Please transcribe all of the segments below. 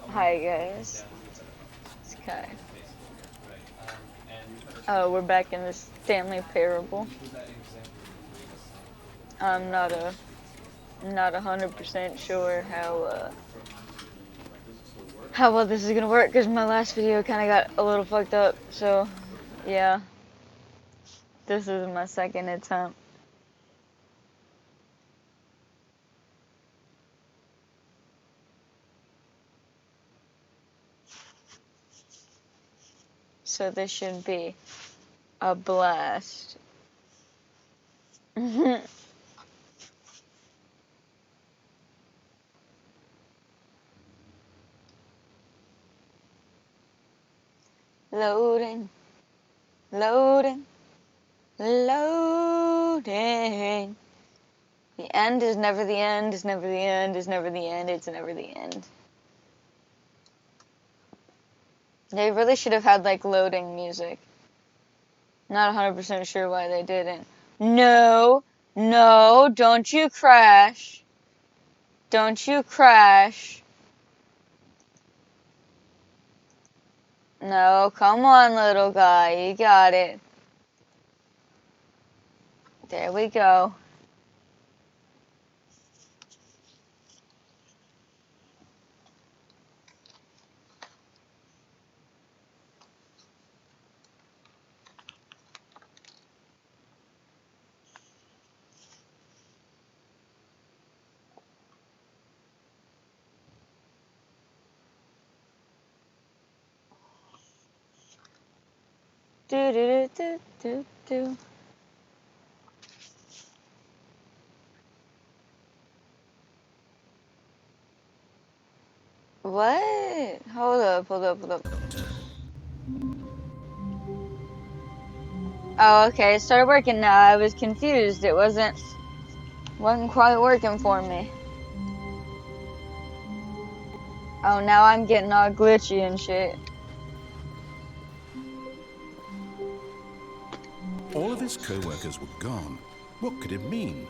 Hi guys. Okay. Oh, we're back in the Stanley parable. I'm not 100% sure how well this is gonna work because my last video kind of got a little fucked up. So yeah, this is my second attempt. So this should be a blast. Loading, loading, loading. The end is never the end, is never the end, is never the end, it's never the end. They really should have had like loading music. Not 100% sure why they didn't. No, no, don't you crash. Don't you crash. No, come on, little guy, you got it. There we go. Do do do do do. What? Hold up, hold up, hold up. Oh, okay, it started working now. I was confused. It wasn't quite working for me. Oh, now I'm getting all glitchy and shit. All of his co-workers were gone. What could it mean?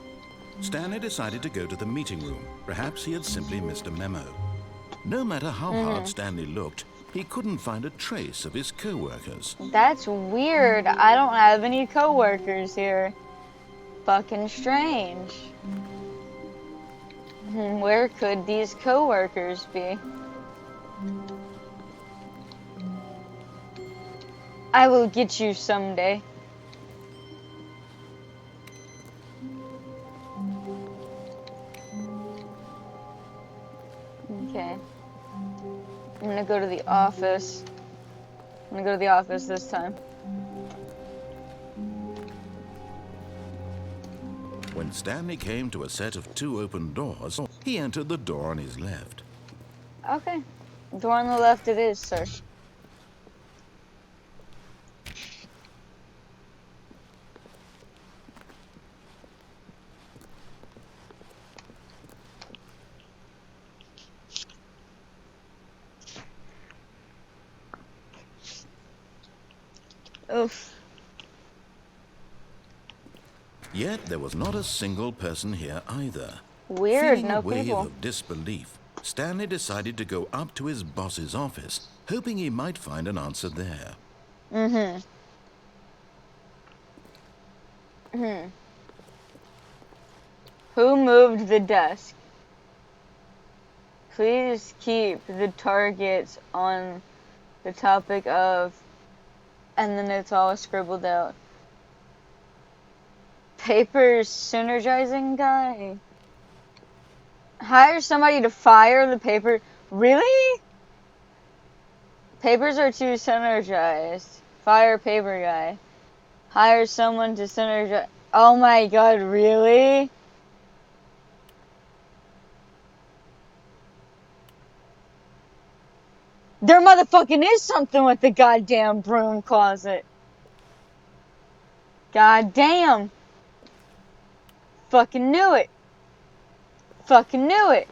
Stanley decided to go to the meeting room. Perhaps he had simply missed a memo. No matter how hard Stanley looked, he couldn't find a trace of his co-workers. That's weird. I don't have any co-workers here. Fucking strange. Where could these co-workers be? I will get you someday. Okay. I'm gonna go to the office. I'm gonna go to the office this time. When Stanley came to a set of 2 open doors, he entered the door on his left. Okay. Door on the left it is, sir. Oof. Yet there was not a single person here either. Weird, Feeling no a wave people. of disbelief, Stanley decided to go up to his boss's office, hoping he might find an answer there. Who moved the desk? Please keep the targets on the topic of, and then it's all scribbled out. Paper synergizing guy. Hire somebody to fire the paper. Really? Papers are too synergized. Fire paper guy. Hire someone to synergize. Oh my god, really? There motherfucking is something with the goddamn broom closet. God damn. Fucking knew it. Fucking knew it.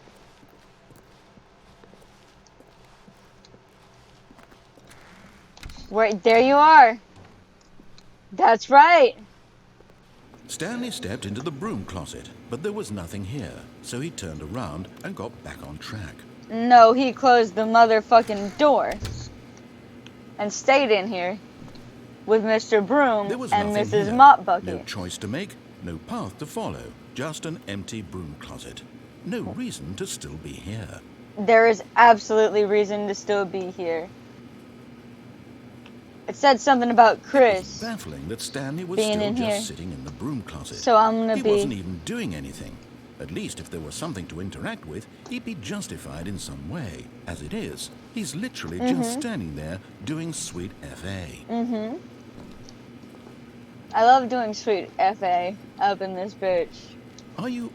Right, there you are. That's right. Stanley stepped into the broom closet. But there was nothing here, so he turned around and got back on track. No, he closed the motherfucking door and stayed in here with Mr. Broom There was and nothing Mrs. here. Mop No Bucket. choice to make, no path to follow, just an empty broom closet. No reason to still be here. There is absolutely reason to still be here. It said something about It was Chris baffling that Stanley was being still in just here. sitting in the broom closet. So I'm gonna He be... wasn't even doing anything. At least if there was something to interact with, he'd be justified in some way. As it is, he's literally just standing there doing sweet FA. I love doing sweet FA up in this bitch. Are you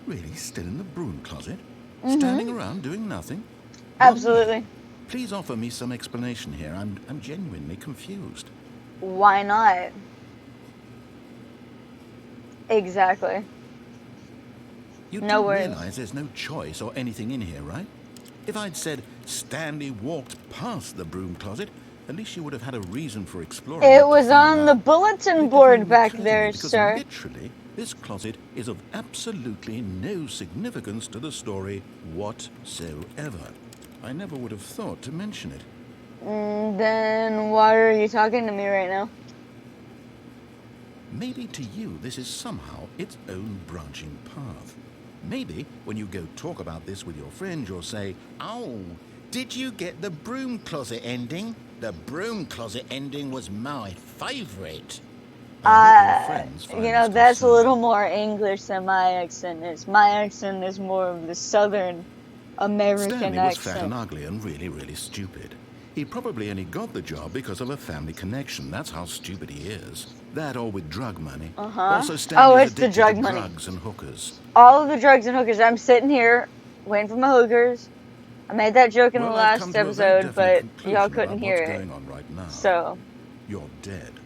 really still in the broom closet? Standing around doing nothing? Absolutely. Why? Please offer me some explanation here. I'm genuinely confused. Why not? Exactly. You No do worries. realize there's no choice or anything in here, right? If I'd said Stanley walked past the broom closet, at least you would have had a reason for exploring it. It to was find on the out. bulletin It didn't board even back occur to me there, because sir. literally, this closet is of absolutely no significance to the story whatsoever. I never would have thought to mention it. Then why are you talking to me right now? Maybe to you this is somehow its own branching path. Maybe when you go talk about this with your friend, you'll say, "Oh, did you get the broom closet ending? The broom closet ending was my favorite." You know, that's a little more English than my accent is. My accent is more of the Southern American Stanley was fat accent. and ugly and really, really stupid. He probably only got the job because of a family connection. That's how stupid he is. That or with drug money. Also, Stanley is It's the addicted drug to money. drugs and hookers. All of the drugs and hookers. I'm sitting here waiting for my hookers. I made that joke in the Well, I've come last to a very episode, definite but conclusion y'all about couldn't hear what's it. going on right now. So, You're dead.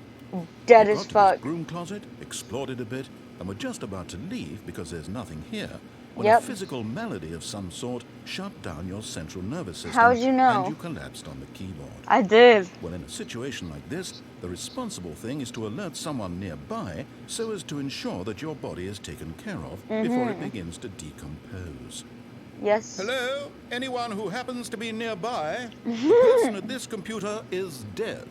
dead You as got to fuck. this broom closet, explored it a bit, and were just about to leave because there's nothing here when Yep. a physical malady of some sort shut down your central nervous system. How'd you know? And you collapsed on the keyboard. I did. Well, in a situation like this, the responsible thing is to alert someone nearby so as to ensure that your body is taken care of before it begins to decompose. Yes. Hello? Anyone who happens to be nearby? The person at this computer is dead.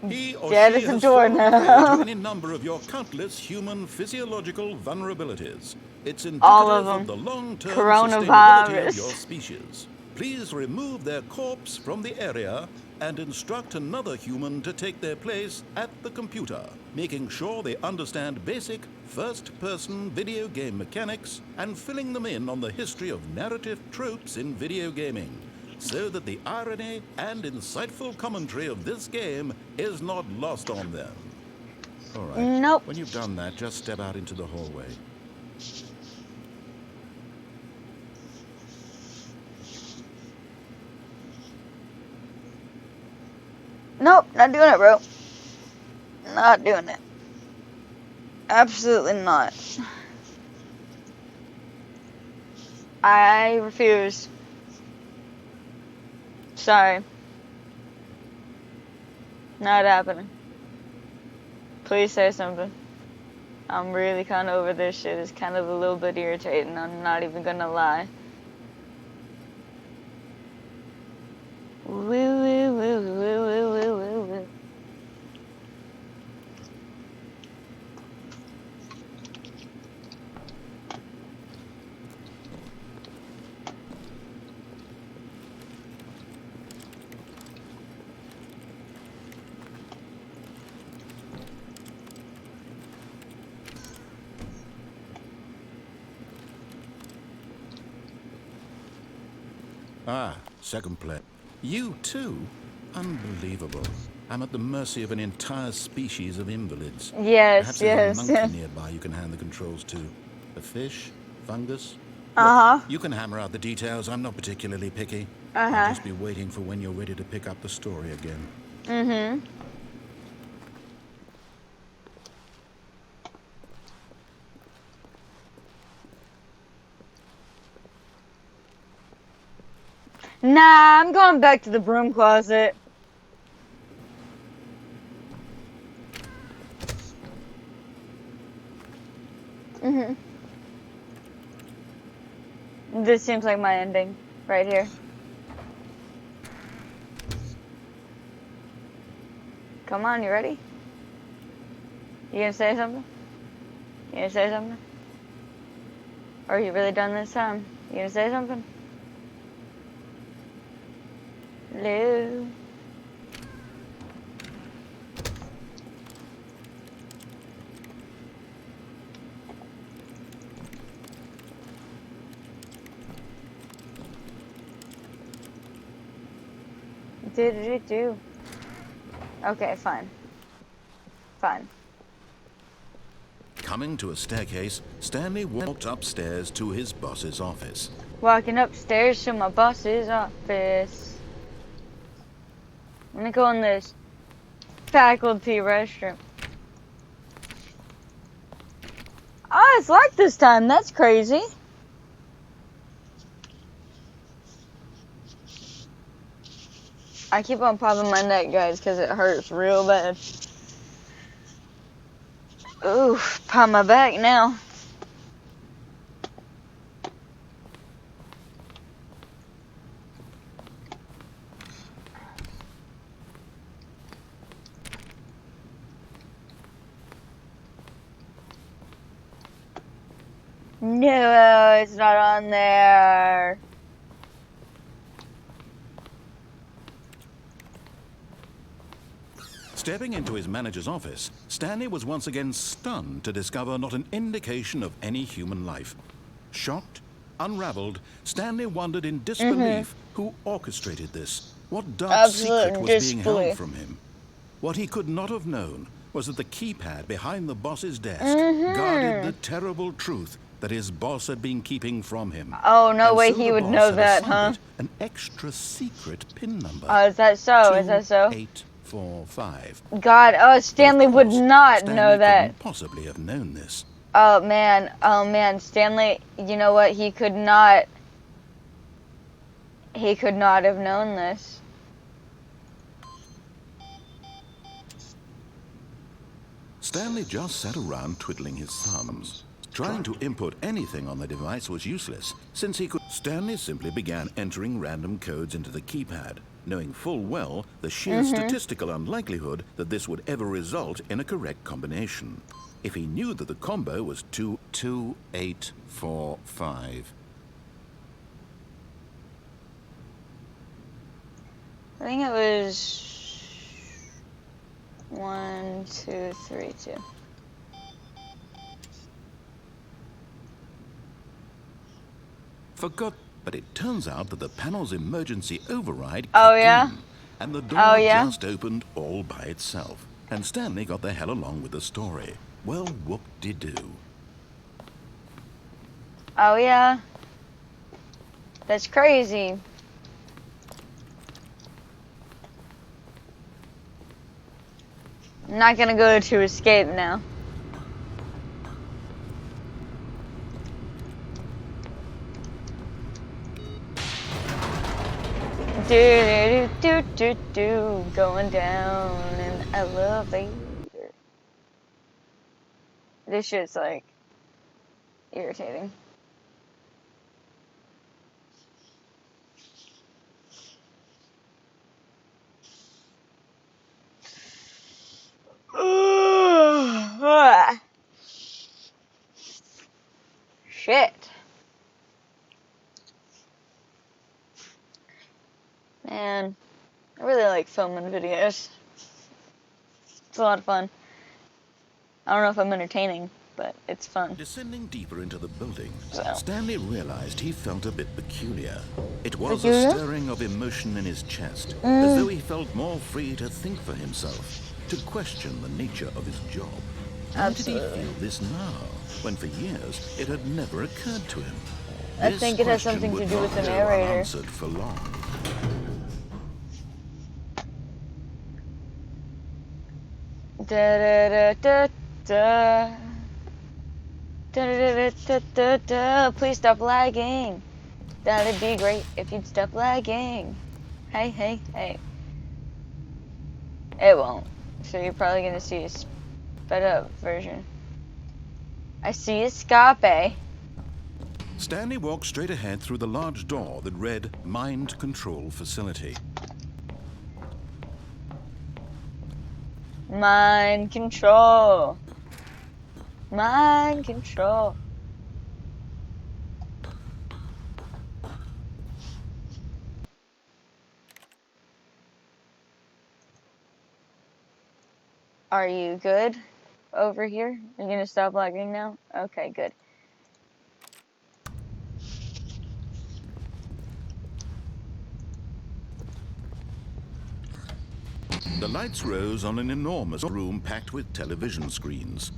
He or Dead she as a has fallen prey doornail. to any number of your countless human physiological vulnerabilities. It's All of indicative of them. the long-term Coronavirus. sustainability of your species. Please remove their corpse from the area and instruct another human to take their place at the computer, making sure they understand basic first-person video game mechanics and filling them in on the history of narrative tropes in video gaming, so that the irony and insightful commentary of this game is not lost on them. All right. Nope. When you've done that, just step out into the hallway. Nope, not doing it, bro. Not doing it. Absolutely not. I refuse. Sorry. Not happening. Please say something. I'm really kind of over this shit. It's kind of a little bit irritating. I'm not even gonna lie. Woo, woo, woo, woo, woo, woo, woo, woo. Ah, second play. You too? Unbelievable. I'm at the mercy of an entire species of invalids. Yes, Perhaps yes. there's a monkey nearby you can hand the controls to. A fish? Fungus? Uh-huh. Look, you can hammer out the details. I'm not particularly picky. Uh-huh. I'll just be waiting for when you're ready to pick up the story again. Mm-hmm. Nah, I'm going back to the broom closet. This seems like my ending right here. Come on, you ready? You gonna say something? You gonna say something? Or are you really done this time? You gonna say something? Hello? Do. Okay, fine. Fine. Coming to a staircase, Stanley walked upstairs to his boss's office. Walking upstairs to my boss's office. Let me go in this faculty restroom. Oh, it's locked this time. That's crazy. I keep on popping my neck, guys, because it hurts real bad. Ooh, pop my back now. No, it's not on there. Stepping into his manager's office, Stanley was once again stunned to discover not an indication of any human life. Shocked, unraveled, Stanley wondered in disbelief who orchestrated this. What dark secret was being held from him? What he could not have known was that the keypad behind the boss's desk guarded the terrible truth that his boss had been keeping from him. Oh, no way he would know that, huh? An extra secret PIN number. Oh, is that so? Is that so? 2845. God, oh, Stanley would not know that. Couldn't possibly have known this. Oh man, Stanley, you know what? He could not have known this. Stanley just sat around twiddling his thumbs. Trying to input anything on the device was useless, since he could. Stanley simply began entering random codes into the keypad, knowing full well the sheer statistical unlikelihood that this would ever result in a correct combination. If he knew that the combo was 2845. I think it was 1, 2, 3, 2. Forgot, but it turns out that the panel's emergency override yeah? in, and the door just opened all by itself. And Stanley got the hell along with the story. Well, whoop-de-doo. Oh yeah? That's crazy. I'm not gonna go to escape now. Do, going down in the elevator. This shit's like irritating. Shit. Man, I really like filming videos. It's a lot of fun. I don't know if I'm entertaining, but it's fun. Descending deeper into the building, So. Stanley realized he felt a bit peculiar. It was a stirring of emotion in his chest, as though he felt more free to think for himself, to question the nature of his job. Why did he feel this now, when for years it had never occurred to him? I think it has something to do with the narrator. Unanswered for long. Da da da da da. Da da da da da da. Please stop lagging. That'd be great if you'd stop lagging. Hey, hey, hey. It won't. So you're probably gonna see a sped up version. I see a scape. Stanley walked straight ahead through the large door that read Mind Control Facility. Mind control. Mind control. Are you good over here? You're gonna stop lagging now? Okay, good. The lights rose on an enormous room packed with television screens.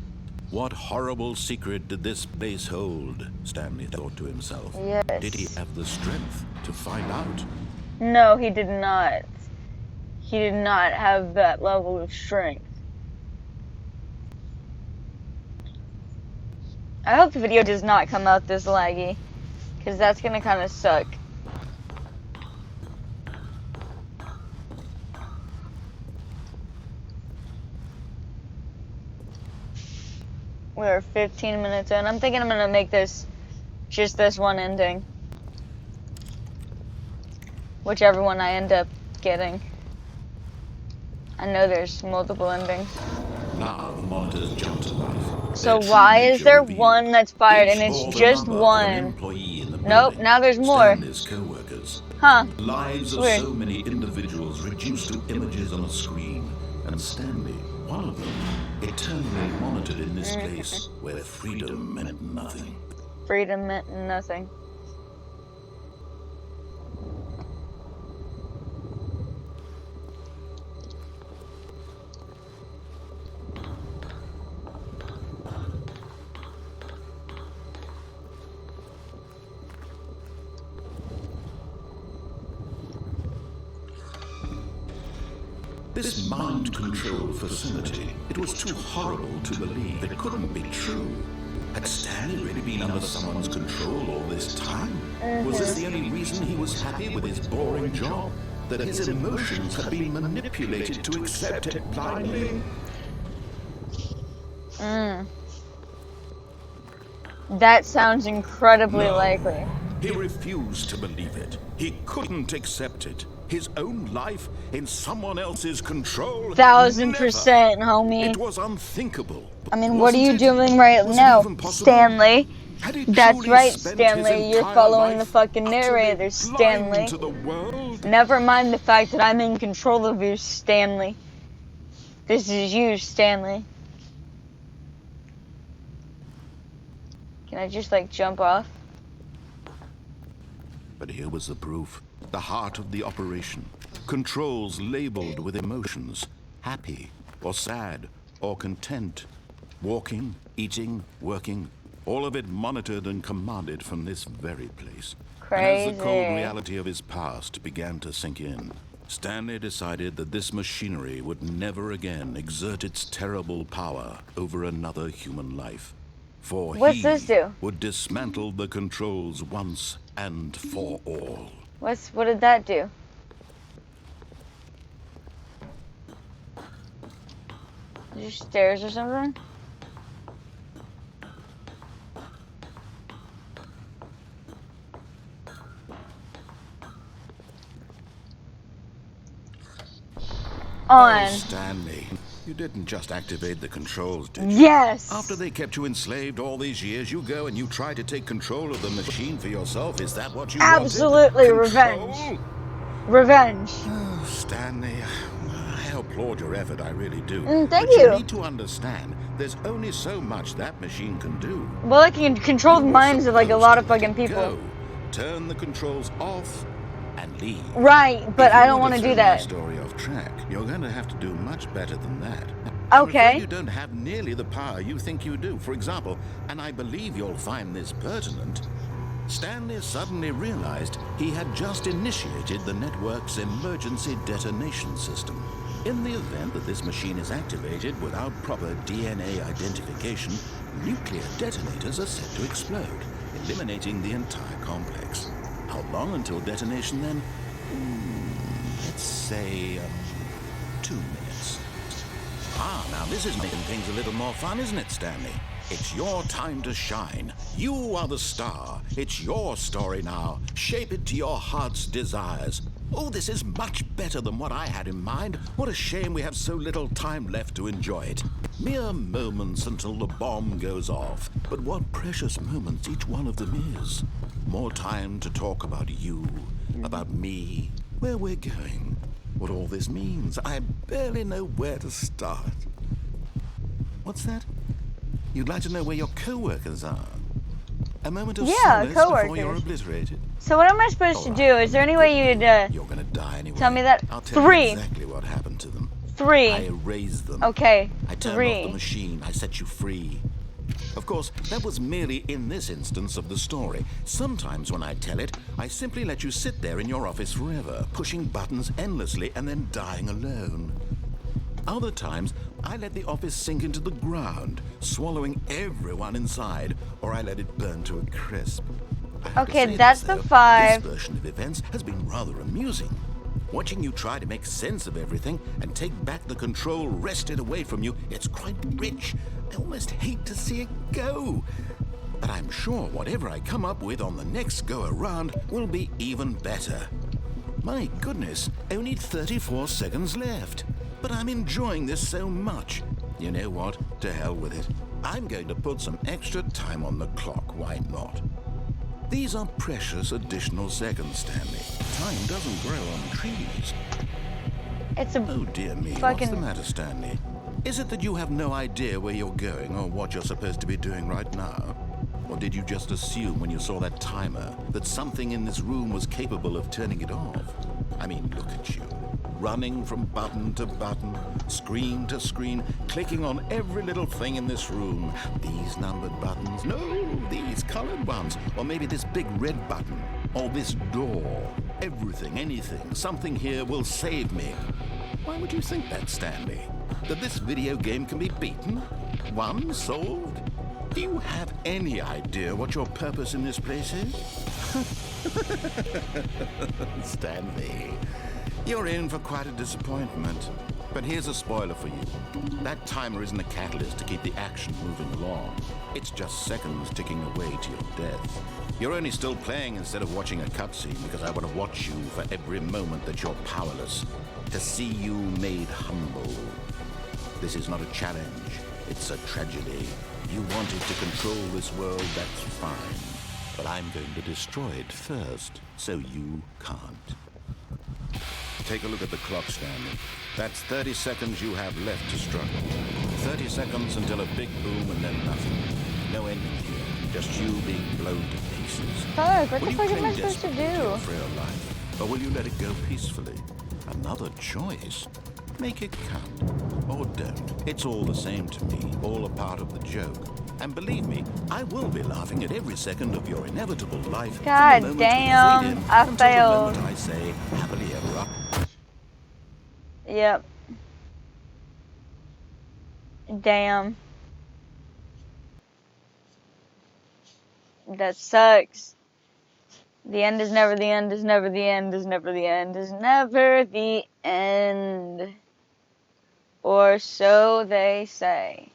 What horrible secret did this place hold? Stanley thought to himself. Yes. Did he have the strength to find out? No, he did not. He did not have that level of strength. I hope the video does not come out this laggy, because that's gonna kind of suck. We're 15 minutes in. I'm thinking I'm gonna make this just this one ending. Whichever one I end up getting. I know there's multiple endings. Now the monitors jumped to life. So Their why true is there nature one revealed. that's fired and Each it's bore the just number of an one? employee in the Nope, building. now there's more. Stanley's co-workers. Huh. The lives of Weird. so many individuals reduced to images on a screen. And Stanley, one of them, eternally monitored in this place where freedom meant nothing. Freedom meant nothing. This mind control facility, it was too horrible to believe. It couldn't be true. Had Stanley really been under someone's control all this time? Was this the only reason he was happy with his boring job? That his emotions had been manipulated to accept it blindly? That sounds incredibly No. likely. He refused to believe it. He couldn't accept it. His own life in someone else's control? 1000%, homie. It was unthinkable. I mean, what are you Wasn't it? doing right Was it now, even possible? Stanley? Had he That's truly right, spent Stanley. his You're entire following the life fucking utterly narrator, blind Stanley. to the world? Never mind the fact that I'm in control of you, Stanley. This is you, Stanley. Can I just, like, jump off? But here was the proof. The heart of the operation. Controls labeled with emotions. Happy, or sad, or content. Walking, eating, working. All of it monitored and commanded from this very place. Crazy. And as the cold reality of his past began to sink in, Stanley decided that this machinery would never again exert its terrible power over another human life. For What's he this do? would dismantle the controls once and for all. What did that do? Is there stairs or something? On. Oh, Stanley, you didn't just activate the controls, did you? Yes! After they kept you enslaved all these years, you go and you try to take control of the machine for yourself. Is that what you Absolutely, wanted? revenge. Control? Revenge. Oh, Stanley, I applaud your effort, I really do. Thank but you. You need to understand, there's only so much that machine can do. Well, it can control the You were minds of, like, a supposed lot to of let fucking it people. go, turn the controls off, and leave. Right, but If you I don't want to throw do my that. story off track, you're going to have to do much better than that. Okay. I'm afraid you don't have nearly the power you think you do. For example, and I believe you'll find this pertinent, Stanley suddenly realized he had just initiated the network's emergency detonation system. In the event that this machine is activated without proper DNA identification, nuclear detonators are set to explode, eliminating the entire complex. How long until detonation then? Let's say 2 minutes. Ah, now this is making things a little more fun, isn't it, Stanley? It's your time to shine. You are the star. It's your story now. Shape it to your heart's desires. Oh, this is much better than what I had in mind. What a shame we have so little time left to enjoy it. Mere moments until the bomb goes off. But what precious moments each one of them is. More time to talk about you, about me, where we're going, what all this means. I barely know where to start. What's that? You'd like to know where your co-workers are? A moment of solace before you're obliterated. So what am I supposed to do? Is there any way you'd You're gonna die anyway. tell me that? I'll tell you exactly what happened to them. 3. I erased them. Okay. I turned off the machine. I set you free. Of course, that was merely in this instance of the story. Sometimes when I tell it, I simply let you sit there in your office forever, pushing buttons endlessly and then dying alone. Other times, I let the office sink into the ground, swallowing everyone inside, or I let it burn to a crisp. Okay, that's the 5. This version of events has been rather amusing. Watching you try to make sense of everything and take back the control wrested away from you, it's quite rich. I almost hate to see it go. But I'm sure whatever I come up with on the next go-around will be even better. My goodness, only 34 seconds left. But I'm enjoying this so much. You know what? To hell with it. I'm going to put some extra time on the clock. Why not? These are precious additional seconds, Stanley. Time doesn't grow on trees. It's a Oh dear me, what's the matter, Stanley? Is it that you have no idea where you're going or what you're supposed to be doing right now? Or did you just assume when you saw that timer that something in this room was capable of turning it off? I mean, look at you. Running from button to button, screen to screen, clicking on every little thing in this room. These numbered buttons, no, these colored ones, or maybe this big red button, or this door. Everything, anything, something here will save me. Why would you think that, Stanley? That this video game can be beaten? Won? Solved? Do you have any idea what your purpose in this place is? Stanley, you're in for quite a disappointment. But here's a spoiler for you. That timer isn't a catalyst to keep the action moving along. It's just seconds ticking away to your death. You're only still playing instead of watching a cutscene because I want to watch you for every moment that you're powerless. To see you made humble. This is not a challenge. It's a tragedy. You wanted to control this world, that's fine. But I'm going to destroy it first, so you can't. Take a look at the clock, Stanley. That's 30 seconds you have left to struggle. 30 seconds until a big boom and then nothing. No ending here, just you being blown to pieces. Fuck, what the fuck am I supposed to do? For your life, or will you let it go peacefully? Another choice. Make it count. Or don't. It's all the same to me, all a part of the joke. And believe me, I will be laughing at every second of your inevitable life. God damn, I failed. I say, happily ever after. Yep. Damn. That sucks. The end is never the end, is never the end, is never the end, is never the end. Or so they say.